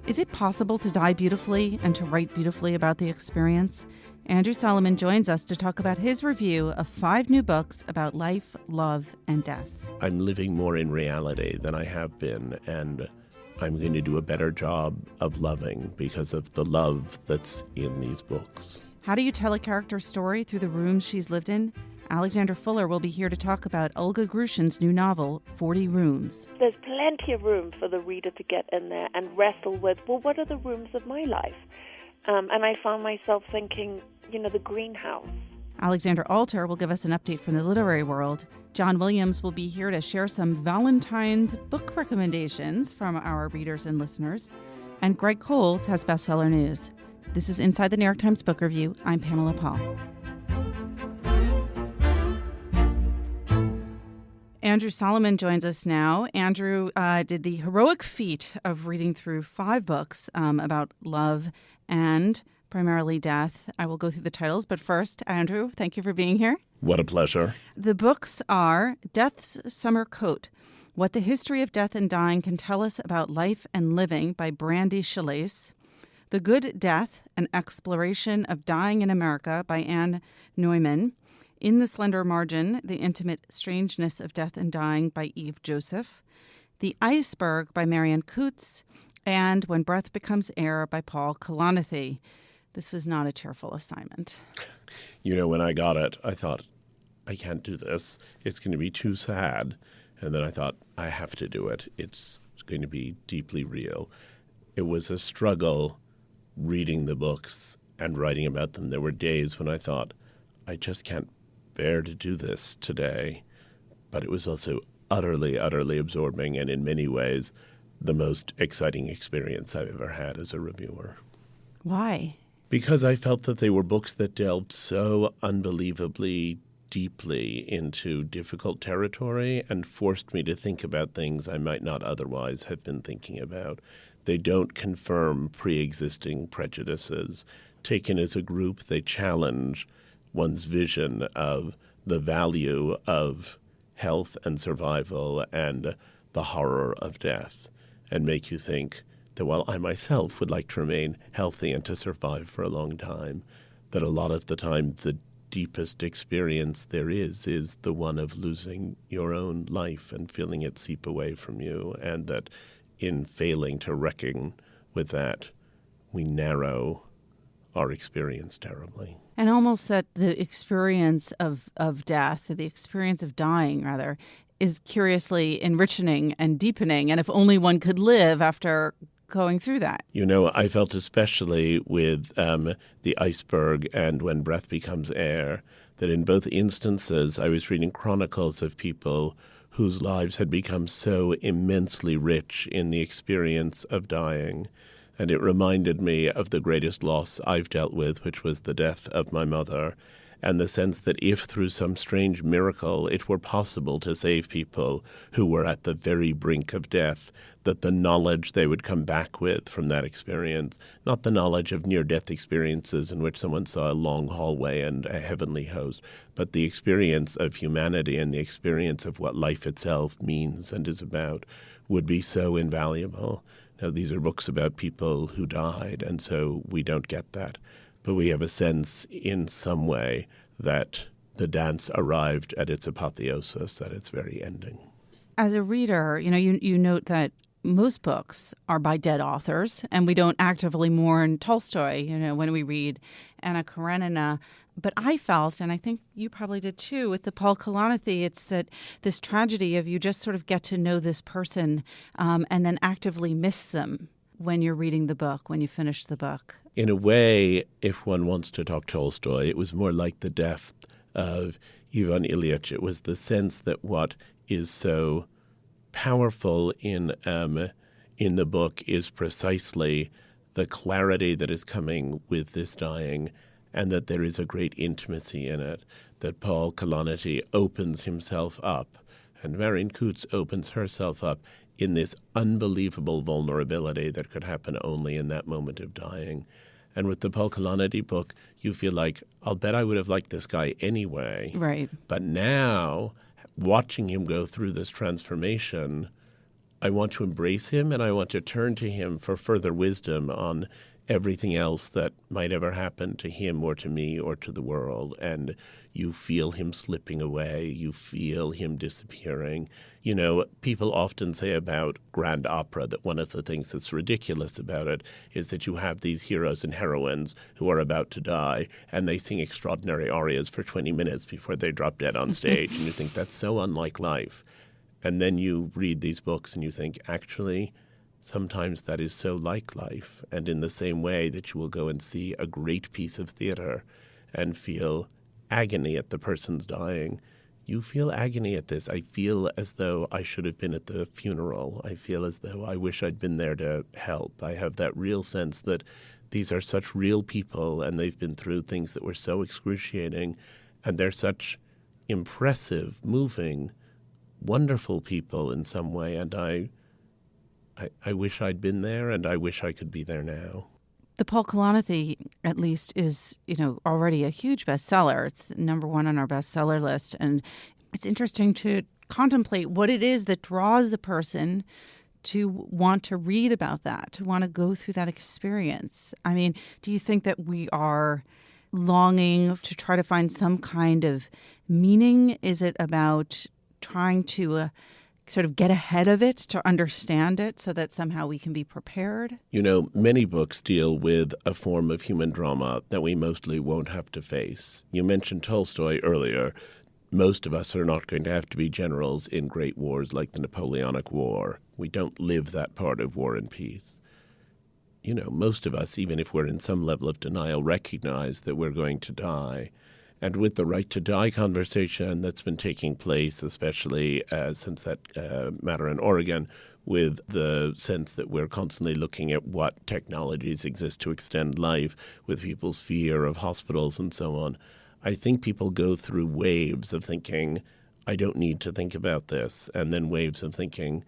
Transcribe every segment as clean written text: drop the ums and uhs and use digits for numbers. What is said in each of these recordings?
Is it possible to die beautifully and to write beautifully about the experience? Andrew Solomon joins us to talk about his review of 5 new books about life, love, and death. I'm living more in reality than I have been, and I'm going to do a better job of loving because of the love that's in these books. How do you tell a character's story through the rooms she's lived in? Alexandra Fuller will be here to talk about Olga Grushin's new novel, 40 Rooms. There's plenty of room for the reader to get in there and wrestle with, well, what are the rooms of my life? And I found myself thinking, the greenhouse. Alexandra Alter will give us an update from the literary world. John Williams will be here to share some Valentine's book recommendations from our readers and listeners. And Greg Cowles has bestseller news. This is Inside the New York Times Book Review. I'm Pamela Paul. Andrew Solomon joins us now. Andrew did the heroic feat of reading through 5 books about love and primarily death. I will go through the titles, but first, Andrew, thank you for being here. What a pleasure. The books are Death's Summer Coat, What the History of Death and Dying Can Tell Us About Life and Living by Brandy Chalace, The Good Death, An Exploration of Dying in America by Anne Neumann, In the Slender Margin, The Intimate Strangeness of Death and Dying by Eve Joseph, The Iceberg by Marianne Coutts, and When Breath Becomes Air by Paul Kalanithi. This was not a cheerful assignment. When I got it, I thought, I can't do this. It's going to be too sad. And then I thought, I have to do it. It's going to be deeply real. It was a struggle reading the books and writing about them. There were days when I thought, I just can't bear to do this today. But it was also utterly, utterly absorbing and in many ways the most exciting experience I've ever had as a reviewer. Why? Because I felt that they were books that delved so unbelievably deeply into difficult territory and forced me to think about things I might not otherwise have been thinking about. They don't confirm pre-existing prejudices. Taken as a group, they challenge one's vision of the value of health and survival and the horror of death, and make you think that while I myself would like to remain healthy and to survive for a long time, that a lot of the time the deepest experience there is the one of losing your own life and feeling it seep away from you, and that in failing to reckon with that, we narrow our experience terribly. And almost that the experience of death, the experience of dying, rather, is curiously enriching and deepening. And if only one could live after going through that. I felt especially with The Iceberg and When Breath Becomes Air, that in both instances I was reading chronicles of people whose lives had become so immensely rich in the experience of dying. And it reminded me of the greatest loss I've dealt with, which was the death of my mother, and the sense that if through some strange miracle it were possible to save people who were at the very brink of death, that the knowledge they would come back with from that experience, not the knowledge of near-death experiences in which someone saw a long hallway and a heavenly host, but the experience of humanity and the experience of what life itself means and is about, would be so invaluable. Now, these are books about people who died, and so we don't get that. But we have a sense in some way that the dance arrived at its apotheosis, at its very ending. As a reader, you note that most books are by dead authors, and we don't actively mourn Tolstoy, when we read Anna Karenina. But I felt, and I think you probably did too, with the Paul Kalanithi, it's that this tragedy of you just sort of get to know this person and then actively miss them when you're reading the book, when you finish the book. In a way, if one wants to talk Tolstoy, it was more like the death of Ivan Ilyich. It was the sense that what is so powerful in the book is precisely the clarity that is coming with this dying, and that there is a great intimacy in it, that Paul Kalanithi opens himself up, and Marianne Coutts opens herself up in this unbelievable vulnerability that could happen only in that moment of dying. And with the Paul Kalanithi book, you feel like, I'll bet I would have liked this guy anyway. Right. But now, watching him go through this transformation, I want to embrace him, and I want to turn to him for further wisdom on everything else that might ever happen to him or to me or to the world. And you feel him slipping away. You feel him disappearing. You know, people often say about grand opera that one of the things that's ridiculous about it is that you have these heroes and heroines who are about to die, and they sing extraordinary arias for 20 minutes before they drop dead on stage. And you think that's so unlike life. And then you read these books and you think, actually, sometimes that is so like life. And in the same way that you will go and see a great piece of theater and feel agony at the person's dying, you feel agony at this. I feel as though I should have been at the funeral. I feel as though I wish I'd been there to help. I have that real sense that these are such real people and they've been through things that were so excruciating, and they're such impressive, moving, wonderful people in some way. And I wish I'd been there, and I wish I could be there now. The Paul Kalanithi, at least, is, already a huge bestseller. It's number one on our bestseller list. And it's interesting to contemplate what it is that draws a person to want to read about that, to want to go through that experience. I mean, do you think that we are longing to try to find some kind of meaning? Is it about trying to sort of get ahead of it, to understand it so that somehow we can be prepared? You know, many books deal with a form of human drama that we mostly won't have to face. You mentioned Tolstoy earlier. Most of us are not going to have to be generals in great wars like the Napoleonic War. We don't live that part of War and Peace. You know, most of us, even if we're in some level of denial, recognize that we're going to die. And with the right to die conversation that's been taking place, especially since that matter in Oregon, with the sense that we're constantly looking at what technologies exist to extend life, with people's fear of hospitals and so on, I think people go through waves of thinking, I don't need to think about this, and then waves of thinking,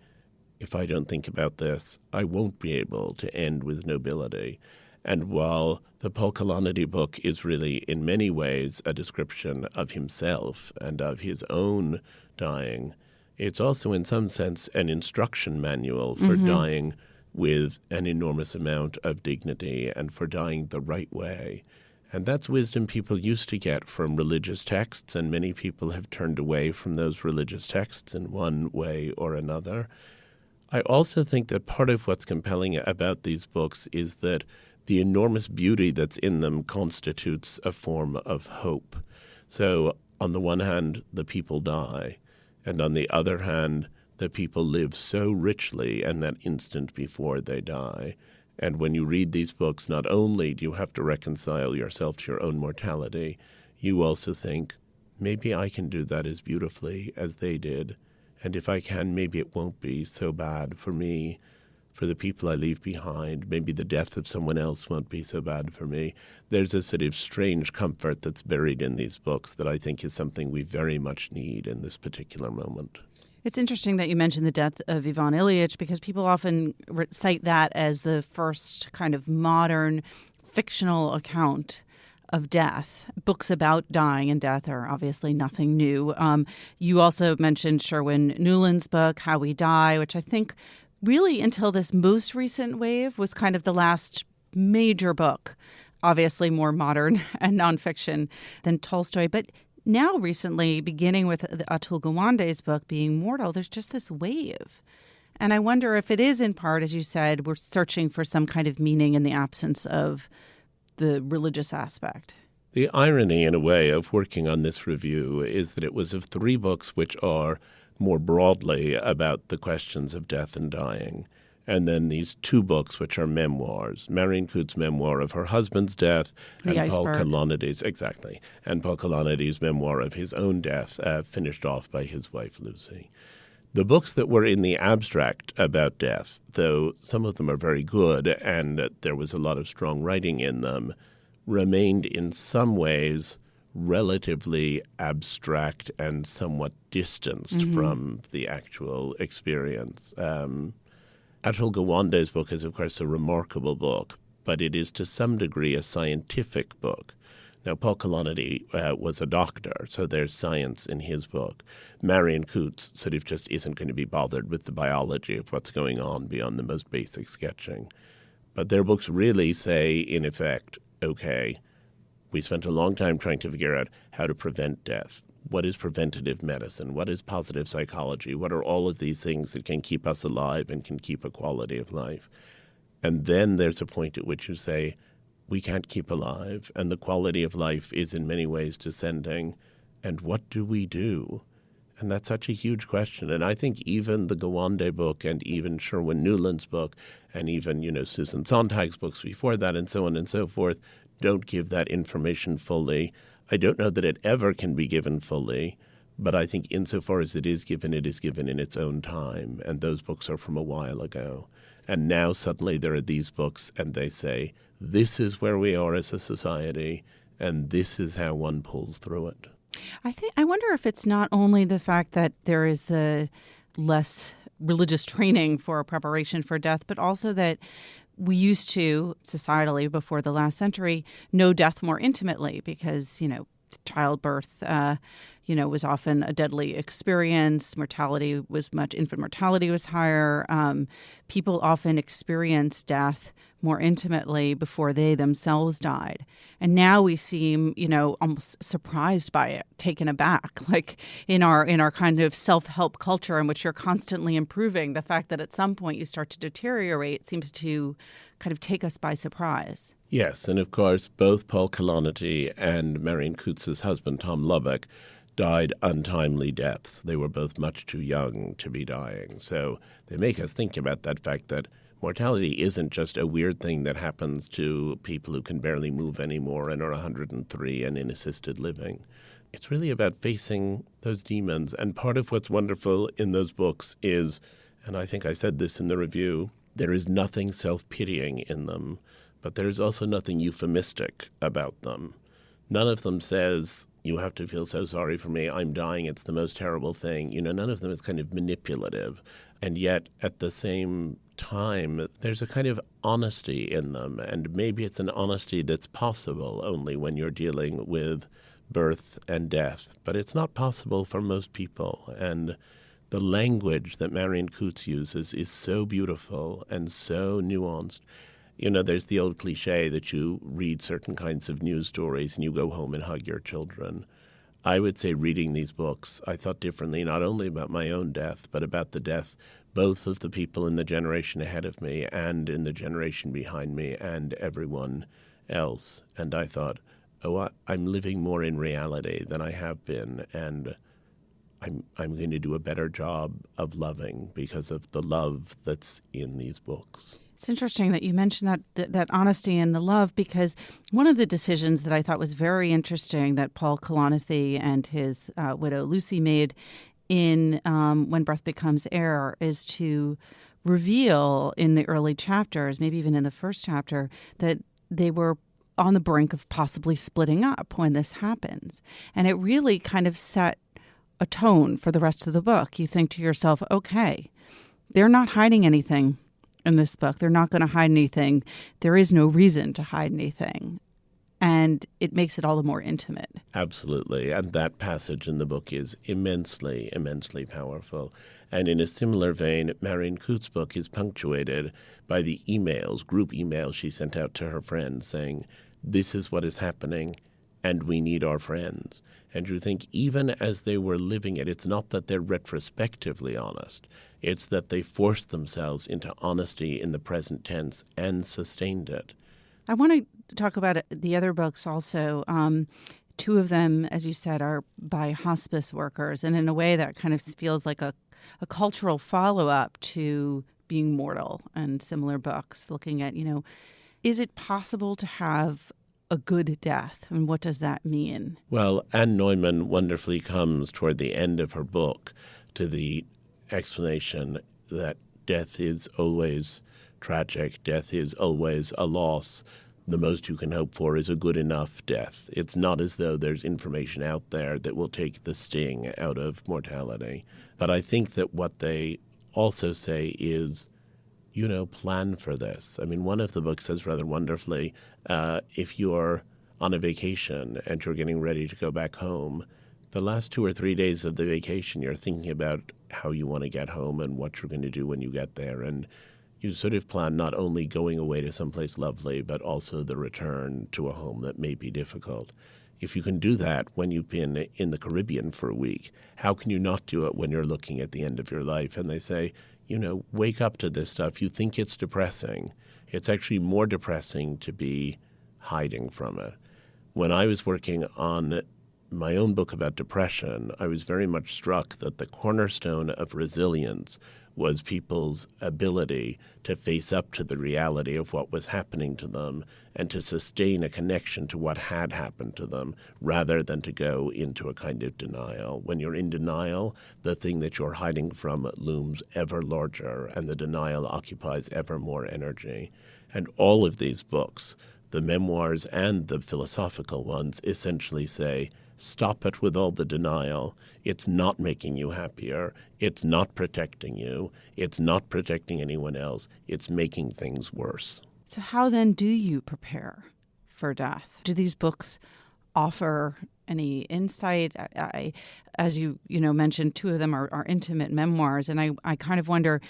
if I don't think about this, I won't be able to end with nobility. And while the Paul Kalanithi book is really, in many ways, a description of himself and of his own dying, it's also, in some sense, an instruction manual for dying with an enormous amount of dignity and for dying the right way. And that's wisdom people used to get from religious texts, and many people have turned away from those religious texts in one way or another. I also think that part of what's compelling about these books is that the enormous beauty that's in them constitutes a form of hope. So on the one hand, the people die, and on the other hand, the people live so richly in that instant before they die. And when you read these books, not only do you have to reconcile yourself to your own mortality, you also think, maybe I can do that as beautifully as they did. And if I can, maybe it won't be so bad for me. For the people I leave behind, maybe the death of someone else won't be so bad for me. There's a sort of strange comfort that's buried in these books that I think is something we very much need in this particular moment. It's interesting that you mentioned the death of Ivan Ilyich, because people often cite that as the first kind of modern fictional account of death. Books about dying and death are obviously nothing new. You also mentioned Sherwin Nuland's book, How We Die, which I think really until this most recent wave was kind of the last major book, obviously more modern and nonfiction than Tolstoy. But now recently, beginning with Atul Gawande's book, Being Mortal, there's just this wave. And I wonder if it is in part, as you said, we're searching for some kind of meaning in the absence of the religious aspect. The irony, in a way, of working on this review is that it was of three books which are more broadly about the questions of death and dying, and then these two books which are memoirs, Marion Coote's memoir of her husband's death, and Paul Kalanithi's memoir of his own death, finished off by his wife Lucy. The books that were in the abstract about death, though some of them are very good and there was a lot of strong writing in them, remained in some ways relatively abstract and somewhat distanced from the actual experience. Atul Gawande's book is, of course, a remarkable book, but it is to some degree a scientific book. Now, Paul Kalanithi was a doctor, so there's science in his book. Marion Coutts sort of just isn't going to be bothered with the biology of what's going on beyond the most basic sketching. But their books really say, in effect, okay, we spent a long time trying to figure out how to prevent death. What is preventative medicine? What is positive psychology? What are all of these things that can keep us alive and can keep a quality of life? And then there's a point at which you say, we can't keep alive, and the quality of life is in many ways descending. And what do we do? And that's such a huge question. And I think even the Gawande book and even Sherwin Nuland's book and even, Susan Sontag's books before that and so on and so forth don't give that information fully. I don't know that it ever can be given fully, but I think insofar as it is given in its own time. And those books are from a while ago. And now suddenly there are these books and they say, this is where we are as a society, and this is how one pulls through it. I wonder if it's not only the fact that there is a less religious training for preparation for death, but also that we used to, societally, before the last century, know death more intimately because, childbirth, was often a deadly experience. Infant mortality was higher. People often experienced death more intimately before they themselves died. And now we seem, almost surprised by it, taken aback, like in our kind of self-help culture in which you're constantly improving. The fact that at some point you start to deteriorate seems to kind of take us by surprise. Yes, and of course, both Paul Kalanithi and Marion Coutts' husband, Tom Lubbock, died untimely deaths. They were both much too young to be dying. So they make us think about that fact that mortality isn't just a weird thing that happens to people who can barely move anymore and are 103 and in assisted living. It's really about facing those demons. And part of what's wonderful in those books is, and I think I said this in the review, there is nothing self-pitying in them, but there is also nothing euphemistic about them. None of them says, you have to feel so sorry for me, I'm dying, it's the most terrible thing. None of them is kind of manipulative. And yet, at the same time, there's a kind of honesty in them. And maybe it's an honesty that's possible only when you're dealing with birth and death. But it's not possible for most people. And the language that Marion Coutts uses is so beautiful and so nuanced. There's the old cliche that you read certain kinds of news stories and you go home and hug your children. I would say reading these books, I thought differently not only about my own death, but about the death both of the people in the generation ahead of me and in the generation behind me and everyone else. And I thought, I'm living more in reality than I have been, and I'm going to do a better job of loving because of the love that's in these books. It's interesting that you mentioned that honesty and the love, because one of the decisions that I thought was very interesting that Paul Kalanithi and his widow Lucy made in When Breath Becomes Air is to reveal in the early chapters, maybe even in the first chapter, that they were on the brink of possibly splitting up when this happens. And it really kind of set a tone for the rest of the book. You think to yourself, okay, they're not hiding anything in this book. They're not going to hide anything. There is no reason to hide anything. And it makes it all the more intimate. Absolutely. And that passage in the book is immensely, immensely powerful. And in a similar vein, Marion Coutts' book is punctuated by the group emails she sent out to her friends saying, this is what is happening, and we need our friends. And you think even as they were living it, it's not that they're retrospectively honest. It's that they forced themselves into honesty in the present tense and sustained it. I want to talk about the other books also. Two of them, as you said, are by hospice workers, and in a way that kind of feels like a cultural follow-up to Being Mortal and similar books, looking at, is it possible to have a good death, and what does that mean? Well, Anne Neumann wonderfully comes toward the end of her book to the explanation that death is always tragic, death is always a loss. The most you can hope for is a good enough death. It's not as though there's information out there that will take the sting out of mortality. But I think that what they also say is, plan for this. I mean, one of the books says rather wonderfully, if you're on a vacation and you're getting ready to go back home, the last 2 or 3 days of the vacation, you're thinking about how you want to get home and what you're going to do when you get there. And you sort of plan not only going away to someplace lovely, but also the return to a home that may be difficult. If you can do that when you've been in the Caribbean for a week, how can you not do it when you're looking at the end of your life? And they say, wake up to this stuff. You think it's depressing. It's actually more depressing to be hiding from it. When I was working on my own book about depression, I was very much struck that the cornerstone of resilience was people's ability to face up to the reality of what was happening to them and to sustain a connection to what had happened to them rather than to go into a kind of denial. When you're in denial, the thing that you're hiding from looms ever larger, and the denial occupies ever more energy. And all of these books, the memoirs and the philosophical ones, essentially say, stop it with all the denial. It's not making you happier. It's not protecting you. It's not protecting anyone else. It's making things worse. So how then do you prepare for death? Do these books offer any insight? As you mentioned, two of them are intimate memoirs, and I kind of wonder,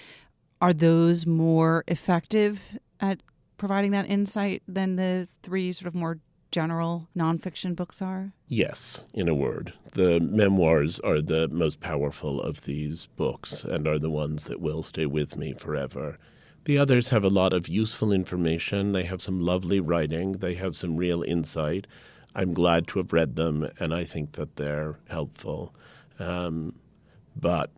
are those more effective at providing that insight than the three sort of more general nonfiction books are? Yes, in a word. The memoirs are the most powerful of these books and are the ones that will stay with me forever. The others have a lot of useful information. They have some lovely writing. They have some real insight. I'm glad to have read them, and I think that they're helpful. But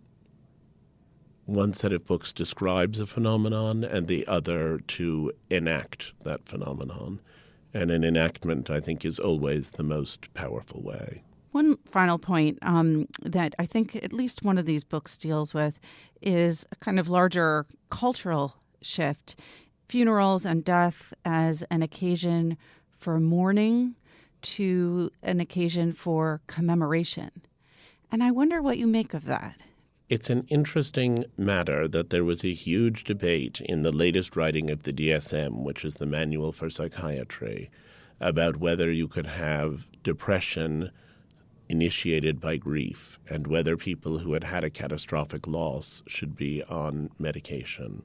one set of books describes a phenomenon and the other to enact that phenomenon. And an enactment, I think, is always the most powerful way. One final point that I think at least one of these books deals with is a kind of larger cultural shift. Funerals and death as an occasion for mourning to an occasion for commemoration. And I wonder what you make of that. It's an interesting matter that there was a huge debate in the latest writing of the DSM, which is the Manual for Psychiatry, about whether you could have depression initiated by grief and whether people who had had a catastrophic loss should be on medication.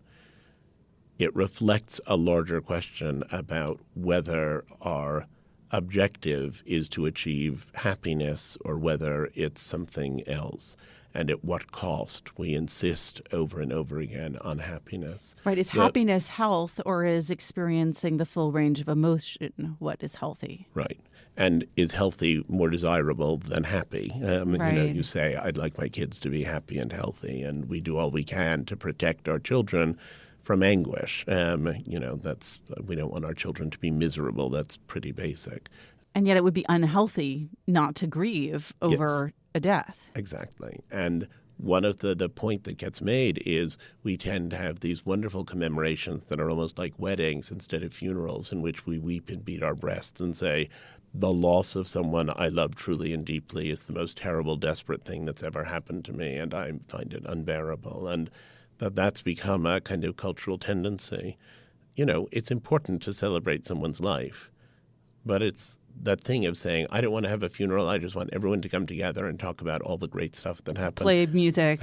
It reflects a larger question about whether our objective is to achieve happiness or whether it's something else. And at what cost we insist over and over again on happiness. Right. Is happiness health, or is experiencing the full range of emotion what is healthy? Right. And is healthy more desirable than happy? Right. You say, I'd like my kids to be happy and healthy, and we do all we can to protect our children from anguish. We don't want our children to be miserable. That's pretty basic. And yet it would be unhealthy not to grieve over a death. Exactly. And one of the point that gets made is we tend to have these wonderful commemorations that are almost like weddings instead of funerals, in which we weep and beat our breasts and say, the loss of someone I love truly and deeply is the most terrible, desperate thing that's ever happened to me, and I find it unbearable. And that's become a kind of cultural tendency. It's important to celebrate someone's life, but it's that thing of saying, I don't want to have a funeral, I just want everyone to come together and talk about all the great stuff that happened. Play music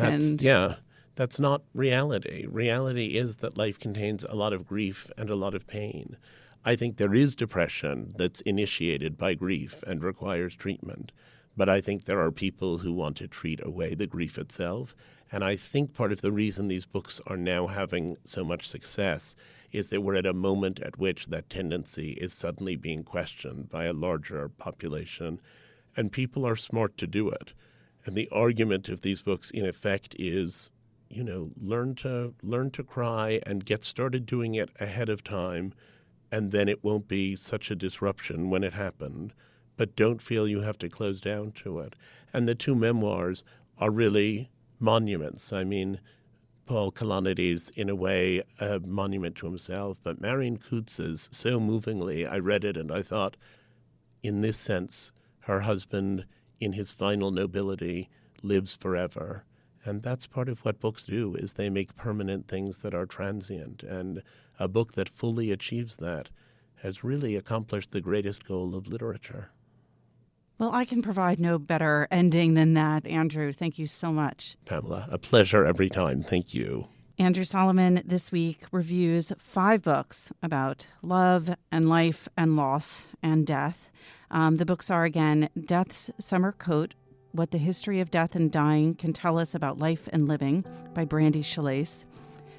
that's not reality. Reality is that life contains a lot of grief and a lot of pain. I think there is depression that's initiated by grief and requires treatment. But I think there are people who want to treat away the grief itself. And I think part of the reason these books are now having so much success is that we're at a moment at which that tendency is suddenly being questioned by a larger population, and people are smart to do it. And the argument of these books, in effect, is, learn to cry and get started doing it ahead of time, and then it won't be such a disruption when it happened. But don't feel you have to close down to it. And the two memoirs are really monuments. I mean, Paul Kalanides, in a way, a monument to himself, but Marion Coutts's, so movingly, I read it and I thought, in this sense, her husband, in his final nobility, lives forever. And that's part of what books do, is they make permanent things that are transient. And a book that fully achieves that has really accomplished the greatest goal of literature. Well, I can provide no better ending than that, Andrew. Thank you so much. Pamela, a pleasure every time. Thank you. Andrew Solomon this week reviews 5 books about love and life and loss and death. The books are, again, Death's Summer Coat, What the History of Death and Dying Can Tell Us About Life and Living by Brandy Shalais,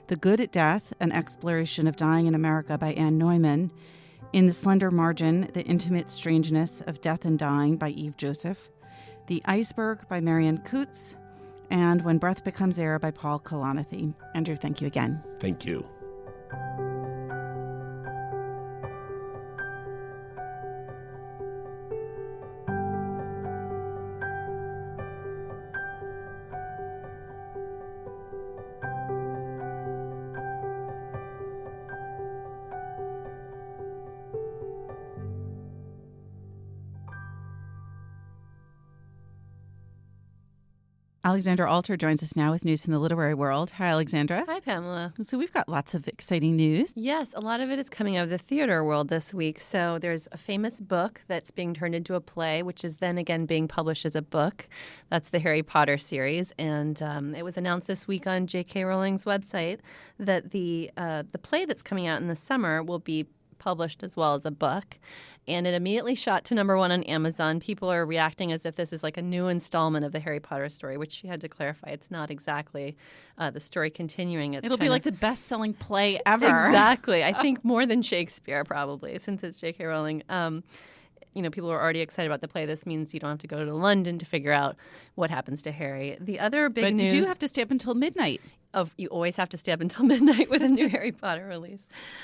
The Good Death, An Exploration of Dying in America by Anne Neumann, In the Slender Margin, The Intimate Strangeness of Death and Dying by Eve Joseph, The Iceberg by Marianne Coutts, and When Breath Becomes Air by Paul Kalanithi. Andrew, thank you again. Thank you. Alexandra Alter joins us now with news from the literary world. Hi, Alexandra. Hi, Pamela. So we've got lots of exciting news. Yes, a lot of it is coming out of the theater world this week. So there's a famous book that's being turned into a play, which is then again being published as a book. That's the Harry Potter series. And it was announced this week on J.K. Rowling's website that the play that's coming out in the summer will be published as well as a book. And it immediately shot to number 1 on Amazon. People are reacting as if this is like a new installment of the Harry Potter story, which she had to clarify. It's not exactly the story continuing. It'll be like the best-selling play ever. Exactly. I think more than Shakespeare, probably, since it's J.K. Rowling. People are already excited about the play. This means you don't have to go to London to figure out what happens to Harry. The other big news... But you do have to stay up until midnight. You always have to stay up until midnight with a new Harry Potter release.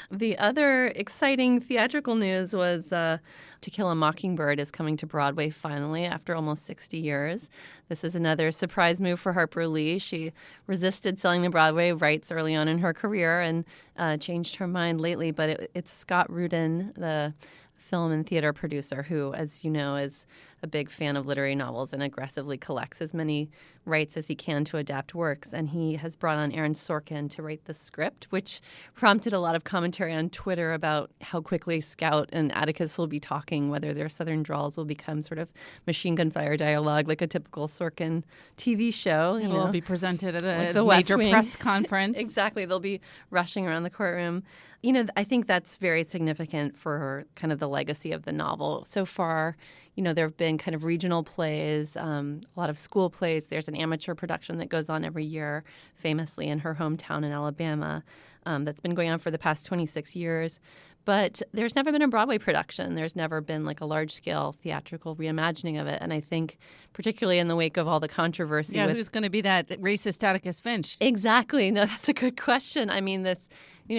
The other exciting theatrical news was To Kill a Mockingbird is coming to Broadway finally after almost 60 years. This is another surprise move for Harper Lee. She resisted selling the Broadway rights early on in her career and changed her mind lately. But it's Scott Rudin, the film and theater producer who, as you know, is a big fan of literary novels and aggressively collects as many rights as he can to adapt works. And he has brought on Aaron Sorkin to write the script, which prompted a lot of commentary on Twitter about how quickly Scout and Atticus will be talking, whether their southern drawls will become sort of machine gun fire dialogue like a typical Sorkin TV show. It will be presented at a the major press conference. Exactly. They'll be rushing around the courtroom. I think that's very significant for kind of the legacy of the novel. So far, there have been kind of regional plays, a lot of school plays. There's an amateur production that goes on every year, famously in her hometown in Alabama, that's been going on for the past 26 years. But there's never been a Broadway production. There's never been like a large-scale theatrical reimagining of it. And I think particularly in the wake of all the controversy. Yeah, who's going to be that racist Atticus Finch? Exactly. No, that's a good question. I mean, this...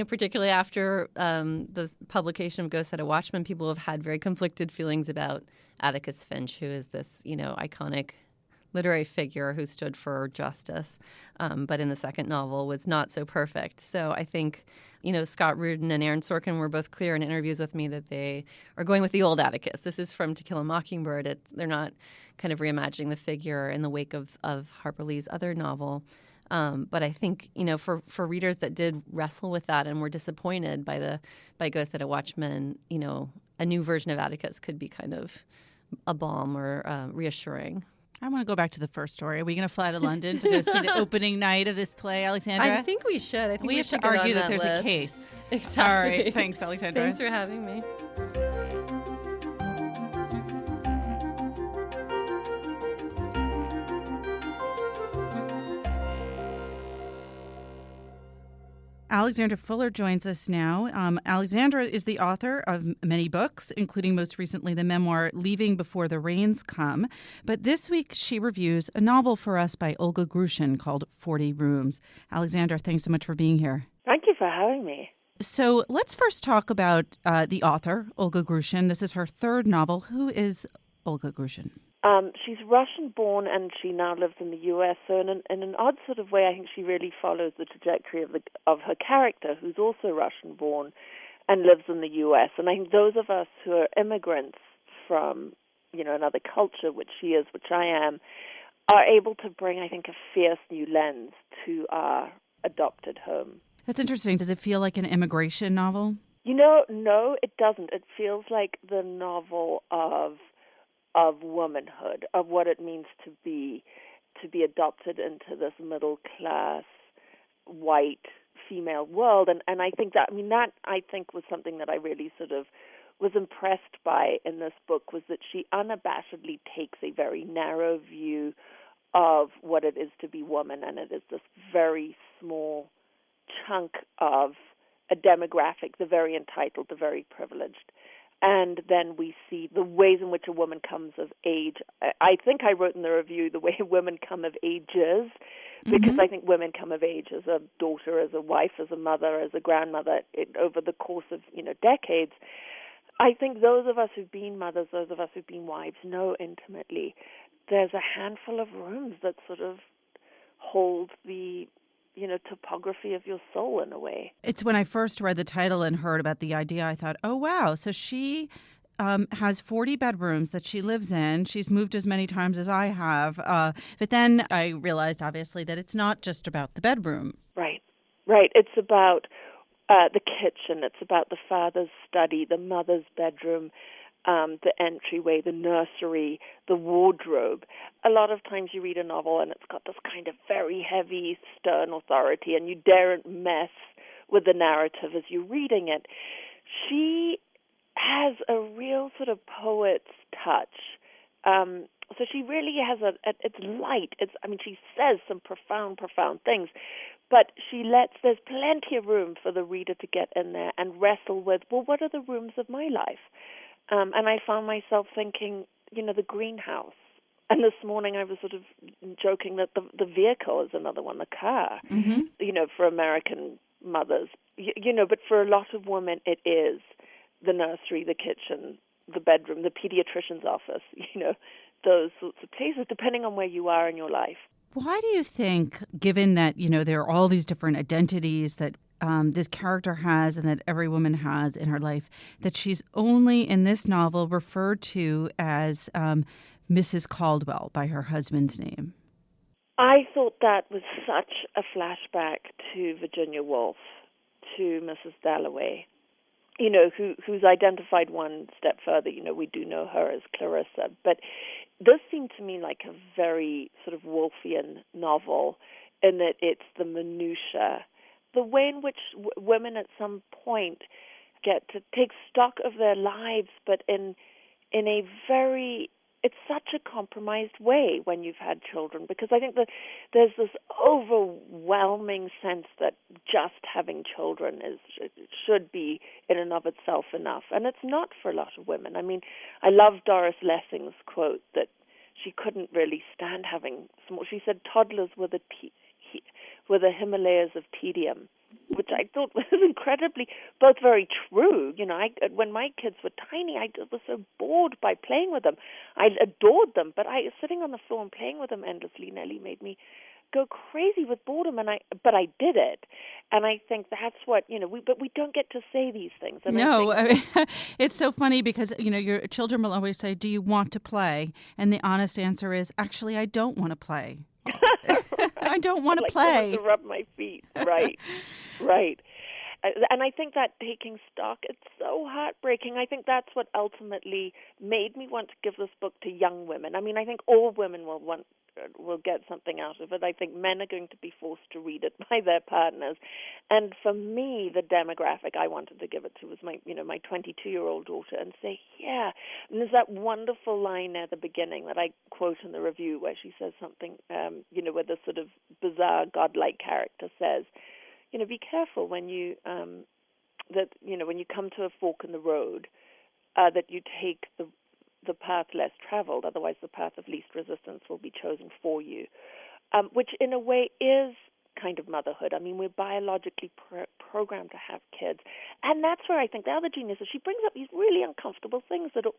particularly after the publication of Go Set a Watchman, people have had very conflicted feelings about Atticus Finch, who is this, iconic literary figure who stood for justice, but in the second novel was not so perfect. So I think, Scott Rudin and Aaron Sorkin were both clear in interviews with me that they are going with the old Atticus. This is from To Kill a Mockingbird. They're not kind of reimagining the figure in the wake of Harper Lee's other novel. But I think, for readers that did wrestle with that and were disappointed by Go Set a Watchman, a new version of Atticus could be kind of a balm or reassuring. I want to go back to the first story. Are we going to fly to London to go see the opening night of this play, Alexandra? I think we should. I think we have should to argue that there's a case. Exactly. All right. Thanks, Alexandra. Thanks for having me. Alexandra Fuller joins us now. Alexandra is the author of many books, including most recently the memoir Leaving Before the Rains Come. But this week she reviews a novel for us by Olga Grushin called 40 Rooms. Alexandra, thanks so much for being here. Thank you for having me. So let's first talk about the author, Olga Grushin. This is her third novel. Who is Olga Grushin? She's Russian-born, and she now lives in the U.S. So in an odd sort of way, I think she really follows the trajectory of her character, who's also Russian-born and lives in the U.S. And I think those of us who are immigrants from, another culture, which she is, which I am, are able to bring, I think, a fierce new lens to our adopted home. That's interesting. Does it feel like an immigration novel? No, it doesn't. It feels like the novel of womanhood, of what it means to be adopted into this middle class white female world, and I think that was something that I really sort of was impressed by in this book, was that she unabashedly takes a very narrow view of what it is to be woman, and it is this very small chunk of a demographic, the very entitled, the very privileged. And then we see the ways in which a woman comes of age. I think I wrote in the review the way women come of ages, because I think women come of age as a daughter, as a wife, as a mother, as a grandmother over the course of decades. I think those of us who've been mothers, those of us who've been wives, know intimately there's a handful of rooms that sort of hold the topography of your soul in a way. It's when I first read the title and heard about the idea, I thought, oh, wow. So she has 40 bedrooms that she lives in. She's moved as many times as I have. But then I realized, obviously, that it's not just about the bedroom. Right. It's about the kitchen. It's about the father's study, the mother's bedroom, the entryway, the nursery, the wardrobe. A lot of times you read a novel and it's got this kind of very heavy, stern authority, and you daren't mess with the narrative as you're reading it. She has a real sort of poet's touch. So she really has it's light. She says some profound things, but there's plenty of room for the reader to get in there and wrestle with, well, what are the rooms of my life? And I found myself thinking, the greenhouse. And this morning I was sort of joking that the vehicle is another one, the car, for American mothers. But for a lot of women it is the nursery, the kitchen, the bedroom, the pediatrician's office, those sorts of places, depending on where you are in your life. Why do you think, given that, there are all these different identities that this character has and that every woman has in her life, that she's only in this novel referred to as Mrs. Caldwell by her husband's name? I thought that was such a flashback to Virginia Woolf, to Mrs. Dalloway, who's identified one step further. We do know her as Clarissa. But this seemed to me like a very sort of Woolfian novel in that it's the minutiae, the way in which women at some point get to take stock of their lives, but in a very, it's such a compromised way when you've had children, because I think that there's this overwhelming sense that just having children should be in and of itself enough, and it's not for a lot of women. I love Doris Lessing's quote that she couldn't really stand having small. She said toddlers were the Himalayas of tedium, which I thought was incredibly, both very true. When my kids were tiny, I was so bored by playing with them. I adored them, but sitting on the floor and playing with them endlessly nearly made me go crazy with boredom, but I did it. And I think that's what, but we don't get to say these things. And no, it's so funny because, your children will always say, do you want to play? And the honest answer is, actually, I don't want to play. I don't want to play. To rub my feet. Right. And I think that taking stock, it's so heartbreaking. I think that's what ultimately made me want to give this book to young women. I think all women will get something out of it. I think men are going to be forced to read it by their partners. And for me, the demographic I wanted to give it to was my 22-year-old daughter, and say, yeah. And there's that wonderful line at the beginning that I quote in the review where she says something, where this sort of bizarre, godlike character says, be careful when you when you come to a fork in the road, that you take the path less traveled. Otherwise, the path of least resistance will be chosen for you, which in a way is kind of motherhood. We're biologically programmed to have kids, and that's where I think the other genius is. She brings up these really uncomfortable things that are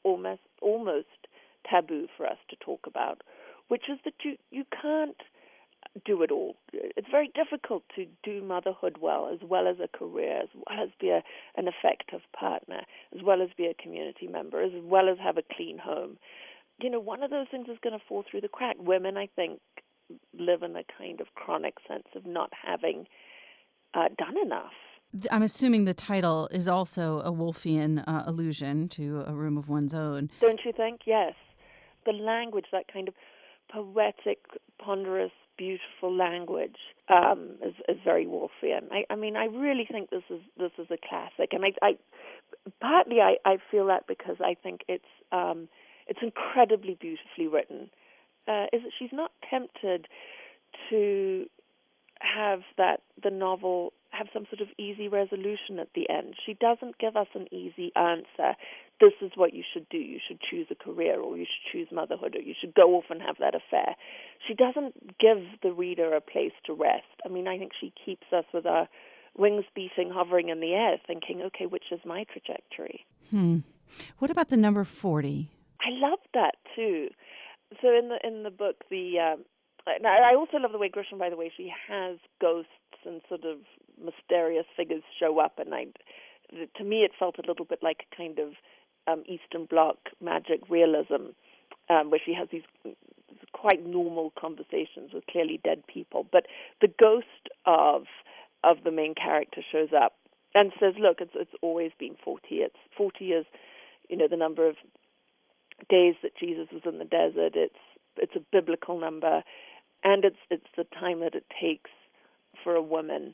almost taboo for us to talk about, which is that you can't do it all. It's very difficult to do motherhood well as a career, as well as be an effective partner, as well as be a community member, as well as have a clean home. One of those things is going to fall through the crack. Women, I think, live in a kind of chronic sense of not having done enough. I'm assuming the title is also a Woolfian allusion to A Room of One's Own. Don't you think? Yes. The language, that kind of poetic, ponderous, beautiful language, is very Woolfian. I mean, I really think this is a classic, and I feel that because I think it's incredibly beautifully written. Is that she's not tempted to have the novel have some sort of easy resolution at the end. She doesn't give us an easy answer. This is what you should do. You should choose a career, or you should choose motherhood, or you should go off and have that affair. She doesn't give the reader a place to rest. I mean, I think she keeps us with our wings beating, hovering in the air, thinking, okay, which is my trajectory? What about the number 40? I love that too. So in the book, I also love the way Grushin, by the way, she has ghosts and sort of mysterious figures show up, and to me it felt a little bit like a kind of Eastern Bloc magic realism, where she has these quite normal conversations with clearly dead people, but the ghost of the main character shows up and says, "Look, it's always been 40. 40 is, the number of days that Jesus was in the desert. It's a biblical number, and it's the time that it takes for a woman,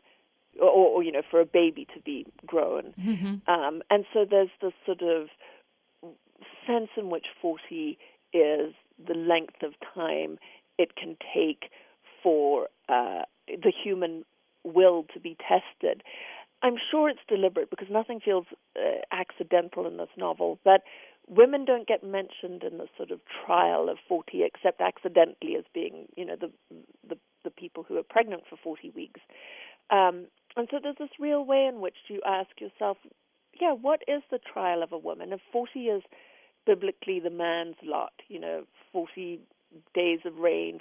or for a baby to be grown." Mm-hmm. And so there's this sort of sense in which 40 is the length of time it can take for the human will to be tested. I'm sure it's deliberate, because nothing feels accidental in this novel, but women don't get mentioned in the sort of trial of 40 except accidentally as being, the people who are pregnant for 40 weeks. And so there's this real way in which you ask yourself, what is the trial of a woman? If 40 is biblically the man's lot, 40 days of rain,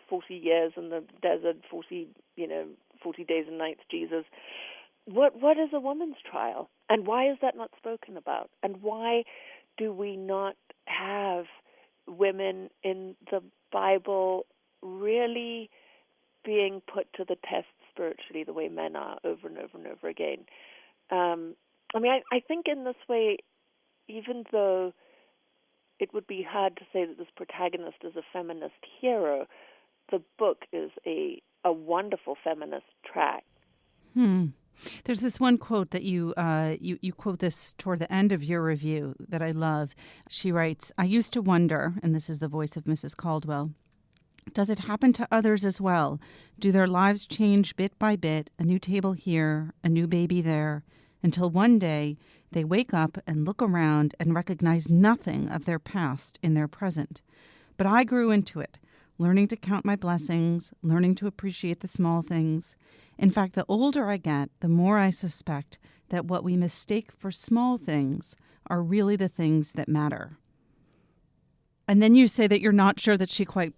40 years in the desert, 40 days and nights, Jesus. What is a woman's trial? And why is that not spoken about? And why do we not have women in the Bible really being put to the test spiritually the way men are over and over and over again? I think in this way, even though it would be hard to say that this protagonist is a feminist hero, the book is a wonderful feminist track. There's this one quote that you quote this toward the end of your review that I love. She writes, "I used to wonder," and this is the voice of Mrs. Caldwell, "does it happen to others as well? Do their lives change bit by bit, a new table here, a new baby there, until one day they wake up and look around and recognize nothing of their past in their present? But I grew into it, learning to count my blessings, learning to appreciate the small things. In fact, the older I get, the more I suspect that what we mistake for small things are really the things that matter." And then you say that you're not sure that she quite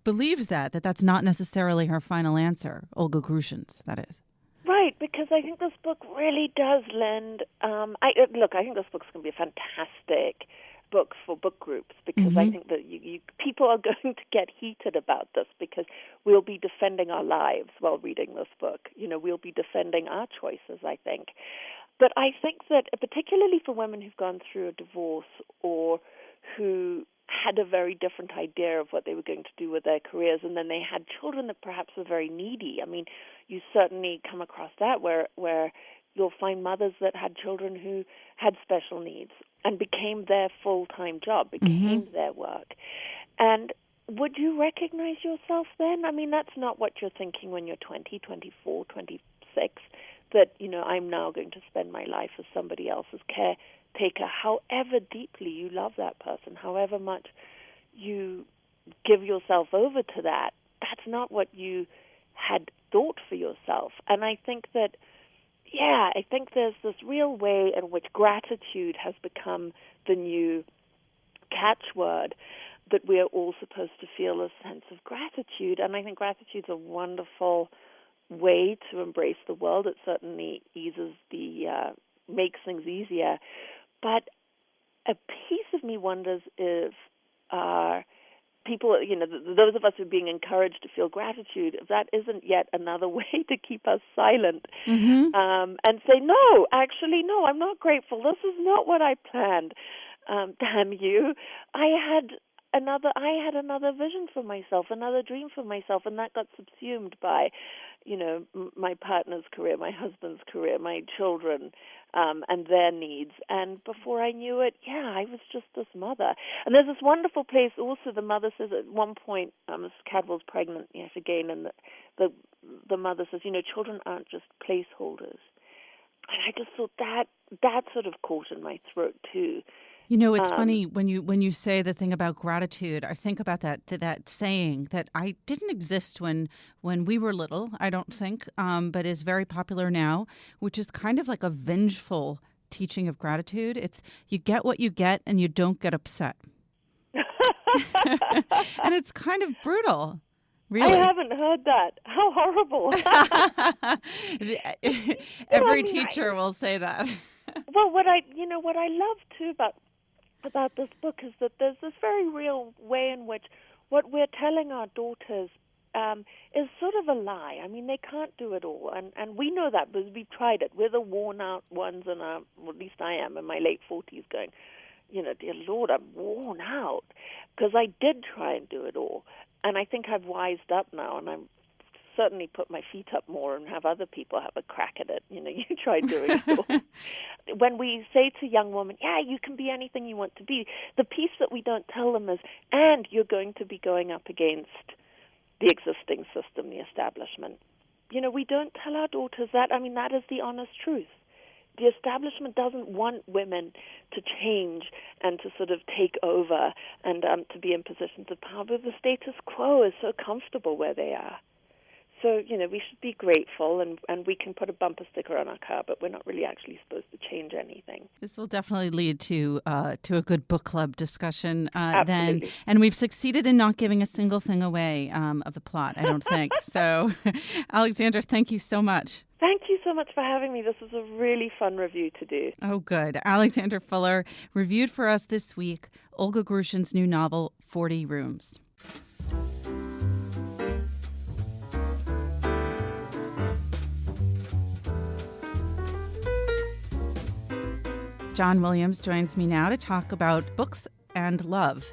believes that's not necessarily her final answer, Olga Grushin's, that is. Right, because I think this book really does lend... I think this book's going to be a fantastic book for book groups, because I think that people are going to get heated about this, because we'll be defending our lives while reading this book. We'll be defending our choices, I think. But I think that particularly for women who've gone through a divorce, or who had a very different idea of what they were going to do with their careers, and then they had children that perhaps were very needy. I mean, you certainly come across that where you'll find mothers that had children who had special needs and became their full-time job, became their work. And would you recognize yourself then? I mean, that's not what you're thinking when you're 20, 24, 26, that, I'm now going to spend my life as somebody else's caretaker. However deeply you love that person, however much you give yourself over to that, that's not what you had thought for yourself. And I think that I think there's this real way in which gratitude has become the new catchword, that we are all supposed to feel a sense of gratitude. And I think gratitude's a wonderful way to embrace the world. It certainly makes things easier. But a piece of me wonders if our people, those of us who are being encouraged to feel gratitude, if that isn't yet another way to keep us silent, and say, no, actually, no, I'm not grateful. This is not what I planned. Damn you. I had another vision for myself, another dream for myself, and that got subsumed by, my partner's career, my husband's career, my children, and their needs. And before I knew it, I was just this mother. And there's this wonderful place also, the mother says at one point, Cadwell's pregnant yet again, and the mother says, children aren't just placeholders. And I just thought that sort of caught in my throat too. It's funny when you say the thing about gratitude. I think about that saying that I didn't exist when we were little, I don't think, but is very popular now, which is kind of like a vengeful teaching of gratitude. It's you get what you get and you don't get upset. And it's kind of brutal. Really? I haven't heard that. How horrible. Every teacher will say that. Well, what I love too about this book is that there's this very real way in which what we're telling our daughters is sort of a lie. I mean, they can't do it all, and we know that because we've tried it. We're the worn-out ones, well, at least I am in my late 40s going, dear Lord, I'm worn out because I did try and do it all. And I think I've wised up now, and I'm certainly put my feet up more and have other people have a crack at it. You try doing it all. When we say to young women, you can be anything you want to be, the piece that we don't tell them is, and you're going to be going up against the existing system, the establishment. We don't tell our daughters that. I mean, that is the honest truth. The establishment doesn't want women to change and to sort of take over and to be in positions of power. But the status quo is so comfortable where they are. So, we should be grateful, and we can put a bumper sticker on our car, but we're not really actually supposed to change anything. This will definitely lead to a good book club discussion Absolutely. then. And we've succeeded in not giving a single thing away of the plot, I don't think. So, Alexandra, thank you so much. Thank you so much for having me. This was a really fun review to do. Oh, good. Alexandra Fuller reviewed for us this week Olga Grushin's new novel, 40 Rooms. John Williams joins me now to talk about books and love.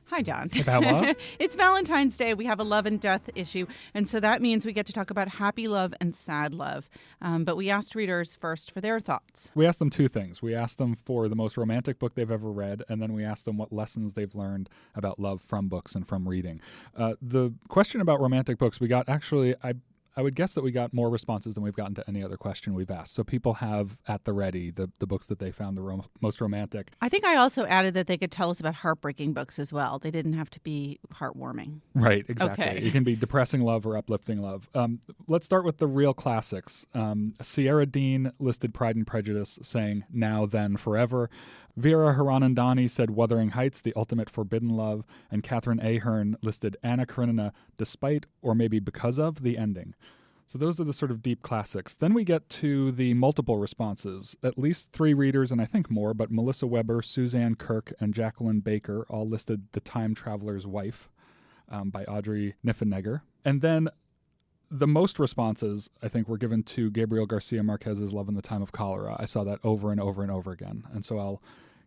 Hi, John. About what? It's Valentine's Day. We have a love and death issue. And so that means we get to talk about happy love and sad love. But we asked readers first for their thoughts. We asked them two things. We asked them for the most romantic book they've ever read, and then we asked them what lessons they've learned about love from books and from reading. The question about romantic books, we got actually, I would guess that we got more responses than we've gotten to any other question we've asked. So people have at the ready the books that they found the most romantic. I think I also added that they could tell us about heartbreaking books as well. They didn't have to be heartwarming. Right, exactly. Okay. It can be depressing love or uplifting love. Let's start with the real classics. Sierra Dean listed Pride and Prejudice, saying, now, then, forever. Vera Hiranandani said Wuthering Heights, the ultimate forbidden love, and Catherine Ahern listed Anna Karenina, despite or maybe because of the ending. So those are the sort of deep classics. Then we get to the multiple responses. At least 3 readers, and I think more, but Melissa Weber, Suzanne Kirk, and Jacqueline Baker all listed The Time Traveler's Wife by Audrey Niffenegger. And then the most responses, I think, were given to Gabriel Garcia Marquez's Love in the Time of Cholera. I saw that over and over and over again. And so I'll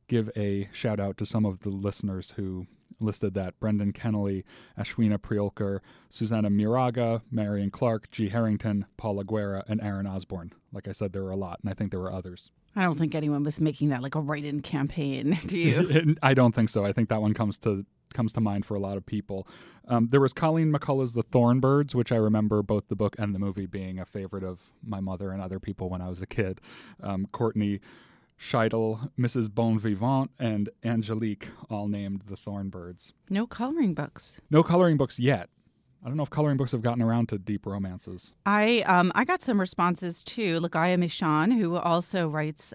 give a shout out to some of the listeners who listed that. Brendan Kennelly, Ashwina Priolkar, Susanna Miraga, Marion Clark, G. Harrington, Paula Guerra, and Aaron Osborne. Like I said, there were a lot, and I think there were others. I don't think anyone was making that like a write-in campaign, do you? I don't think so. I think that one comes to mind for a lot of people. There was Colleen McCullough's The Thornbirds, which I remember both the book and the movie being a favorite of my mother and other people when I was a kid. Courtney Scheidel, Mrs. Bon Vivant, and Angelique all named The Thornbirds. No coloring books. No coloring books yet. I don't know if coloring books have gotten around to deep romances. I got some responses too. Lagaya Michon, who also writes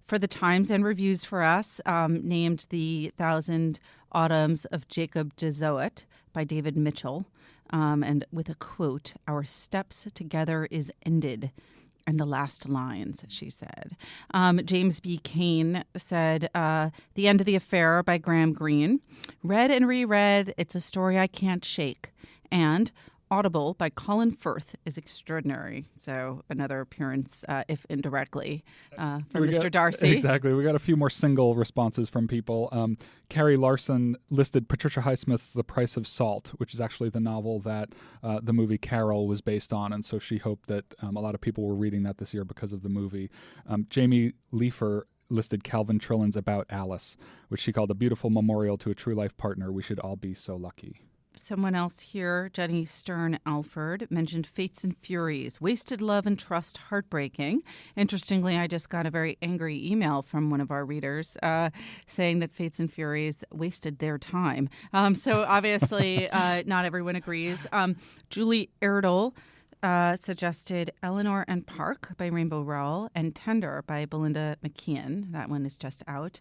for the Times and reviews for us, named The Thousand Autumns of Jacob de Zoet by David Mitchell, and with a quote, "Our steps together is ended." And the last lines, she said. James B. Cain said, The End of the Affair by Graham Greene. Read and reread, it's a story I can't shake. And Audible by Colin Firth is extraordinary. So another appearance, if indirectly, from Mr. Darcy. Exactly. We got a few more single responses from people. Carrie Larson listed Patricia Highsmith's The Price of Salt, which is actually the novel that the movie Carol was based on. And so she hoped that a lot of people were reading that this year because of the movie. Jamie Leifer listed Calvin Trillin's About Alice, which she called a beautiful memorial to a true life partner. We should all be so lucky. Someone else here, Jenny Stern Alford, mentioned Fates and Furies, Wasted Love and Trust, Heartbreaking. Interestingly, I just got a very angry email from one of our readers saying that Fates and Furies wasted their time. So obviously not everyone agrees. Julie Erdel suggested Eleanor and Park by Rainbow Rowell and Tender by Belinda McKeon. That one is just out.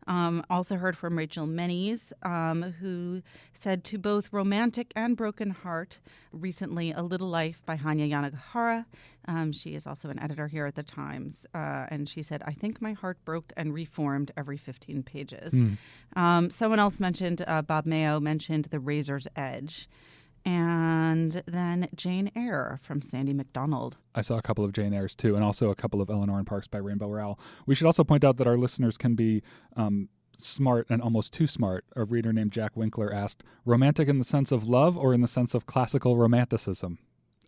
Also heard from Rachel Menes, who said to both Romantic and Broken Heart recently A Little Life by Hanya Yanagihara. She is also an editor here at the Times. And she said, I think my heart broke and reformed every 15 pages. Someone else mentioned, Bob Mayo mentioned The Razor's Edge. And then Jane Eyre from Sandy MacDonald. I saw a couple of Jane Eyres too, and also a couple of Eleanor and Parks by Rainbow Rowell. We should also point out that our listeners can be smart and almost too smart. A reader named Jack Winkler asked, romantic in the sense of love or in the sense of classical romanticism?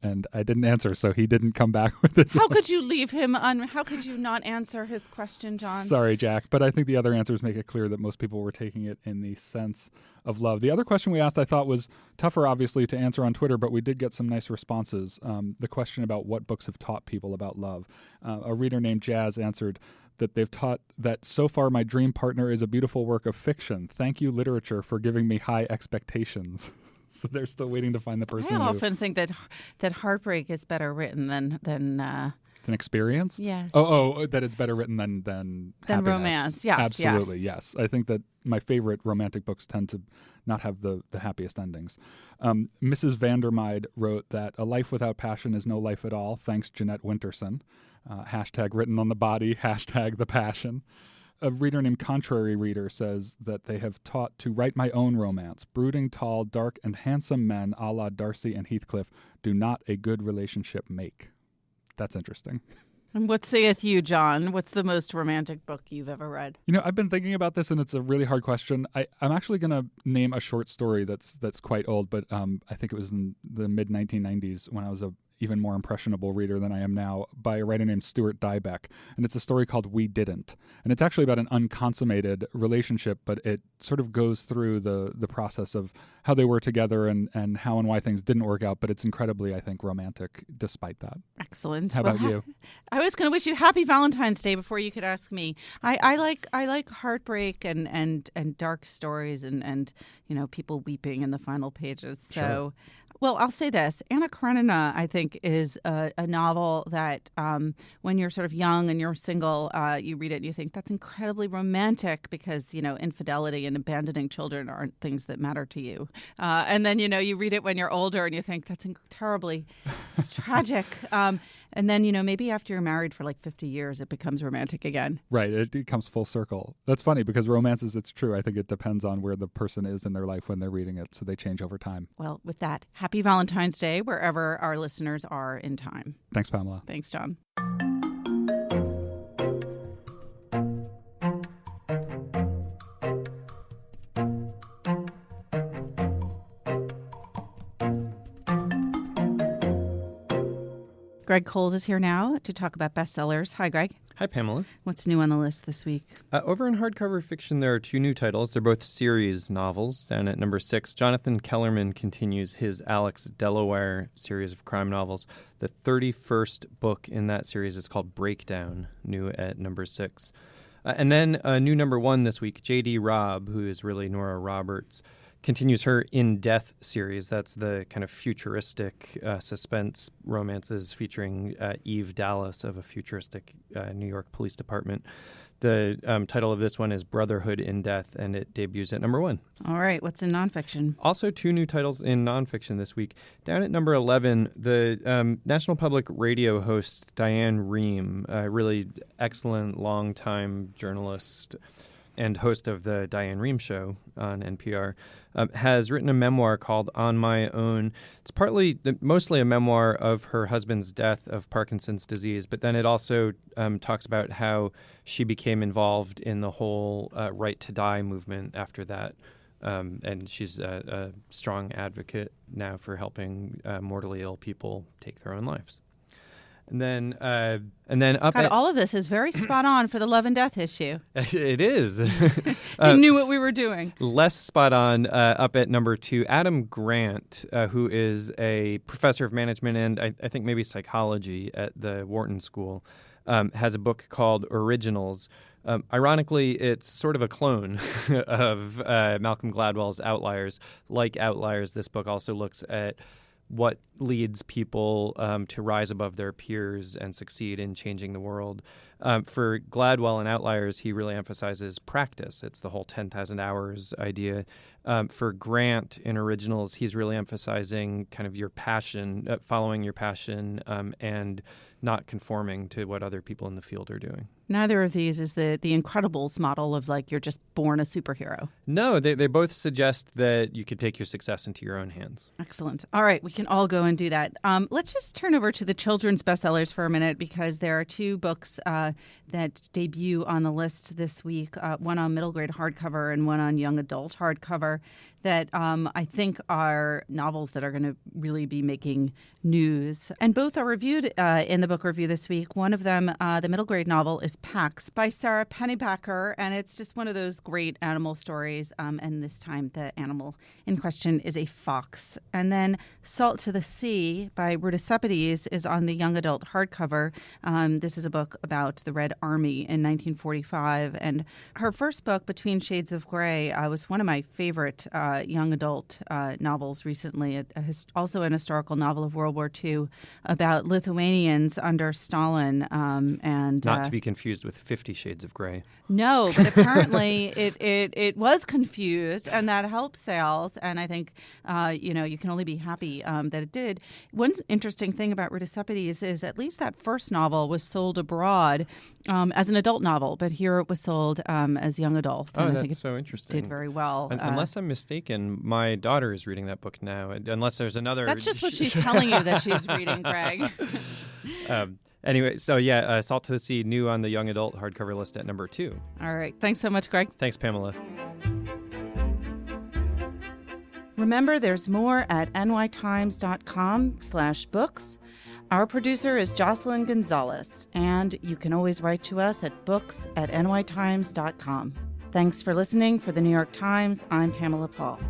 And I didn't answer, so he didn't come back with this. How could you leave him how could you not answer his question, John? Sorry, Jack, but I think the other answers make it clear that most people were taking it in the sense of love. The other question we asked I thought was tougher, obviously, to answer on Twitter, but we did get some nice responses. The question about what books have taught people about love. A reader named Jazz answered that they've taught that so far my dream partner is a beautiful work of fiction. Thank you, literature, for giving me high expectations. So they're still waiting to find the person. I often think that heartbreak is better written than experienced. Yes. Oh, that it's better written than romance. Yes, absolutely. Yes. I think that my favorite romantic books tend to not have the happiest endings. Mrs. Vandermeide wrote that a life without passion is no life at all. Thanks, Jeanette Winterson. Hashtag written on the body. Hashtag the passion. A reader named Contrary Reader says that they have taught to write my own romance. Brooding, tall, dark, and handsome men, a la Darcy and Heathcliff, do not a good relationship make. That's interesting. And what saith you, John? What's the most romantic book you've ever read? You know, I've been thinking about this, and it's a really hard question. I'm actually going to name a short story that's quite old, but I think it was in the mid-1990s when I was a even more impressionable reader than I am now, by a writer named Stuart Diebeck. And it's a story called We Didn't. And it's actually about an unconsummated relationship, but it sort of goes through the process of how they were together and how and why things didn't work out. But it's incredibly, I think, romantic despite that. Excellent. How about you? I was going to wish you happy Valentine's Day before you could ask me. I like heartbreak and dark stories and people weeping in the final pages. So. Sure. Well, I'll say this. Anna Karenina, I think, is a novel that when you're sort of young and you're single, you read it and you think that's incredibly romantic because, infidelity and abandoning children aren't things that matter to you. And then, you read it when you're older and you think that's terribly tragic. And then, maybe after you're married for like 50 years, it becomes romantic again. Right. It comes full circle. That's funny because romances, it's true. I think it depends on where the person is in their life when they're reading it. So they change over time. Well, with that, happy Valentine's Day wherever our listeners are in time. Thanks, Pamela. Thanks, John. Greg Cowles is here now to talk about bestsellers. Hi, Greg. Hi, Pamela. What's new on the list this week? Over in hardcover fiction, there are two new titles. They're both series novels. Down at number 6, Jonathan Kellerman continues his Alex Delaware series of crime novels. The 31st book in that series is called Breakdown, new at number 6. And then a new number 1 this week, J.D. Robb, who is really Nora Roberts, continues her In Death series. That's the kind of futuristic suspense romances featuring Eve Dallas of a futuristic New York police department. The title of this one is Brotherhood in Death, and it debuts at number 1. All right. What's in nonfiction? Also 2 new titles in nonfiction this week. Down at number 11, the National Public Radio host Diane Rehm, a really excellent longtime journalist and host of the Diane Rehm Show on NPR, has written a memoir called On My Own. It's mostly a memoir of her husband's death of Parkinson's disease, but then it also talks about how she became involved in the whole right to die movement after that. And she's a strong advocate now for helping mortally ill people take their own lives. And then up God, at, all of this is very spot on for the Love and Death issue. It is. You knew what we were doing. Less spot on up at number 2, Adam Grant, who is a professor of management and I think maybe psychology at the Wharton School, has a book called Originals. Ironically, it's sort of a clone of Malcolm Gladwell's Outliers. Like Outliers, this book also looks at what leads people to rise above their peers and succeed in changing the world. For Gladwell and Outliers, he really emphasizes practice. It's the whole 10,000 hours idea. For Grant in Originals, he's really emphasizing kind of your passion, following your passion, and not conforming to what other people in the field are doing. Neither of these is the Incredibles model of like you're just born a superhero. No, they both suggest that you could take your success into your own hands. Excellent. All right, we can all go and do that. Let's just turn over to the children's bestsellers for a minute because there are 2 books that debut on the list this week, one on middle grade hardcover and one on young adult hardcover that I think are novels that are going to really be making news. And both are reviewed in the book review this week. One of them, the middle grade novel, is Pax by Sarah Pennypacker, and it's just one of those great animal stories. And this time the animal in question is a fox. And then Salt to the Sea by Ruta Sepetys is on the young adult hardcover. This is a book about the Red Army in 1945. And her first book, Between Shades of Grey, was one of my favorite young adult novels recently. Also an historical novel of World War II about Lithuanians under Stalin. And not to be confused with 50 Shades of Grey. No, but apparently it was confused, and that helped sales. And I think you can only be happy that it did. One interesting thing about Ruta Sepetys is at least that first novel was sold abroad as an adult novel, but here it was sold as young adult. Oh, and that's I think so interesting. Did very well. Unless I'm mistaken, my daughter is reading that book now. Unless there's another. That's just what she's telling you that she's reading, Greg. Anyway, so yeah, Salt to the Sea, new on the young adult hardcover list at number 2. All right. Thanks so much, Greg. Thanks, Pamela. Remember, there's more at nytimes.com/books. Our producer is Jocelyn Gonzalez, and you can always write to us at books@nytimes.com. Thanks for listening. For the New York Times, I'm Pamela Paul.